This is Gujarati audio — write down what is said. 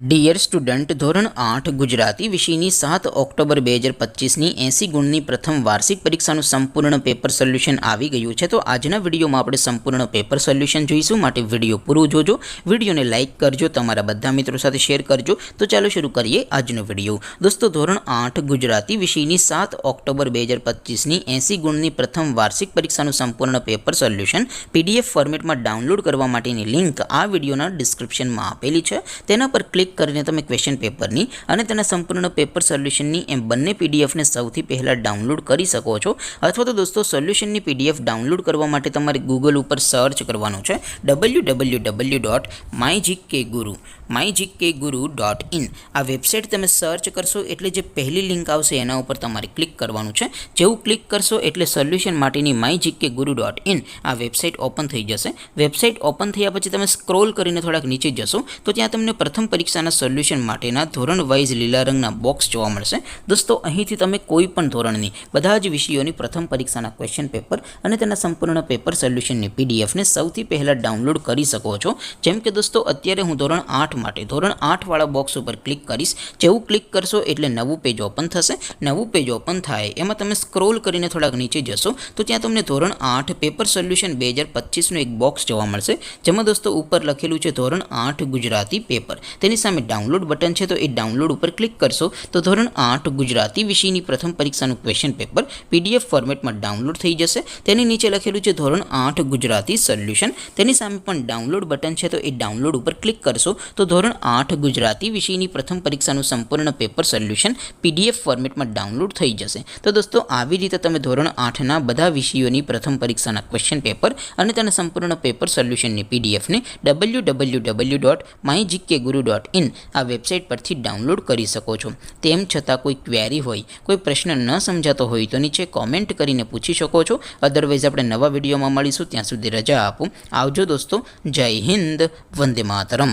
ડિયર સ્ટુડન્ટ, ધોરણ 8 ગુજરાતી વિષયની 7 ઓક્ટોબર 2025ની 80 ગુણની પ્રથમ વાર્ષિક પરીક્ષાનું સંપૂર્ણ પેપર સોલ્યુશન આવી ગયું છે। તો આજના વિડીયોમાં આપણે સંપૂર્ણ પેપર સોલ્યુશન જોઈશું, માટે વિડીયો પૂરો જોજો, વિડીયોને લાઇક કરજો, તમારા બધા મિત્રો સાથે શેર કરજો। તો ચાલો શરૂ કરીએ આજનો વિડીયો। દોસ્તો, ધોરણ 8 ગુજરાતી વિષયની 7 ઓક્ટોબર 2025ની 80 ગુણની પ્રથમ વાર્ષિક પરીક્ષાનું સંપૂર્ણ પેપર સોલ્યુશન PDF ફોર્મેટમાં ડાઉનલોડ કરવા માટેની લિંક આ વિડીયોના ડિસ્ક્રિપ્શનમાં આપેલી છે। તેના પર ક્લિક કરીને તમે ક્વેશ્ચન પેપરની અને તેના સંપૂર્ણ પેપર સોલ્યુશનની એમ બંને પીડીએફને સૌથી પહેલાં ડાઉનલોડ કરી શકો છો। અથવા તો દોસ્તો, સોલ્યુશનની પીડીએફ ડાઉનલોડ કરવા માટે તમારે ગૂગલ ઉપર સર્ચ કરવાનું છે www.mygkguru.in। આ વેબસાઇટ તમે સર્ચ કરશો એટલે જે પહેલી લિંક આવશે એના ઉપર તમારે ક્લિક કરવાનું છે। જેવું ક્લિક કરશો એટલે સોલ્યુશન માટેની mygkguru.in આ વેબસાઇટ ઓપન થઈ જશે। વેબસાઇટ ઓપન થયા પછી તમે સ્ક્રોલ કરીને થોડાક નીચે જશો તો ત્યાં તમને પ્રથમ પરીક્ષાના સોલ્યુશન માટેના ધોરણ વાઇઝ લીલા રંગના બોક્સ જોવા મળશે। દોસ્તો, અહીંથી તમે કોઈ પણ ધોરણની બધા જ વિષયોની પ્રથમ પરીક્ષાના ક્વેશ્ચન પેપર અને તેના સંપૂર્ણ પેપર સોલ્યુશનની પીડીએફને સૌથી પહેલાં ડાઉનલોડ કરી શકો છો। જેમ કે દોસ્તો, અત્યારે હું ધોરણ 8 માટે ધોરણ 8 વાળા બોક્સ ઉપર ક્લિક કરીશ। જેવું ક્લિક કરશો એટલે નવું પેજ ઓપન થશે। નવું પેજ ઓપન થાય એમાં તમે સ્ક્રોલ કરીને થોડાક નીચે જશો તો ત્યાં તમને ધોરણ 8 પેપર સોલ્યુશન 2025નું એક બોક્સ જોવા મળશે, જેમાં દોસ્તો ઉપર લખેલું છે ધોરણ 8 ગુજરાતી પેપર। તેની સામે ડાઉનલોડ બટન છે, તો એ ડાઉનલોડ ઉપર ક્લિક કરશો તો ધોરણ 8 ગુજરાતી વિષયની પ્રથમ પરીક્ષાનું ક્વેશ્ચન પેપર PDF ફોર્મેટમાં ડાઉનલોડ થઈ જશે। તેની નીચે લખેલું છે ધોરણ 8 ગુજરાતી સોલ્યુશન, તેની સામે પણ ડાઉનલોડ બટન છે, તો એ ડાઉનલોડ ઉપર ક્લિક કરશો તો ધોરણ 8 ગુજરાતી વિષયની પ્રથમ પરીક્ષાનું સંપૂર્ણ પેપર સોલ્યુશન PDF ફોર્મેટમાં ડાઉનલોડ થઈ જશે। તો દોસ્તો, આવી રીતે તમે ધોરણ 8ના બધા વિષયોની પ્રથમ પરીક્ષાના ક્વેશ્ચન પેપર અને તેના સંપૂર્ણ પેપર સોલ્યુશનની પીડીએફને www.mygkguru.in આ વેબસાઇટ પરથી ડાઉનલોડ કરી શકો છો। તેમ છતાં કોઈ ક્વેરી હોય, કોઈ પ્રશ્ન ન સમજાતો હોય તો નીચે કોમેન્ટ કરીને પૂછી શકો છો। અદરવાઇઝ આપણે નવા વિડીયોમાં મળીશું, ત્યાં સુધી રજા આપો। આવજો દોસ્તો, જય હિન્દ, વંદે માતરમ।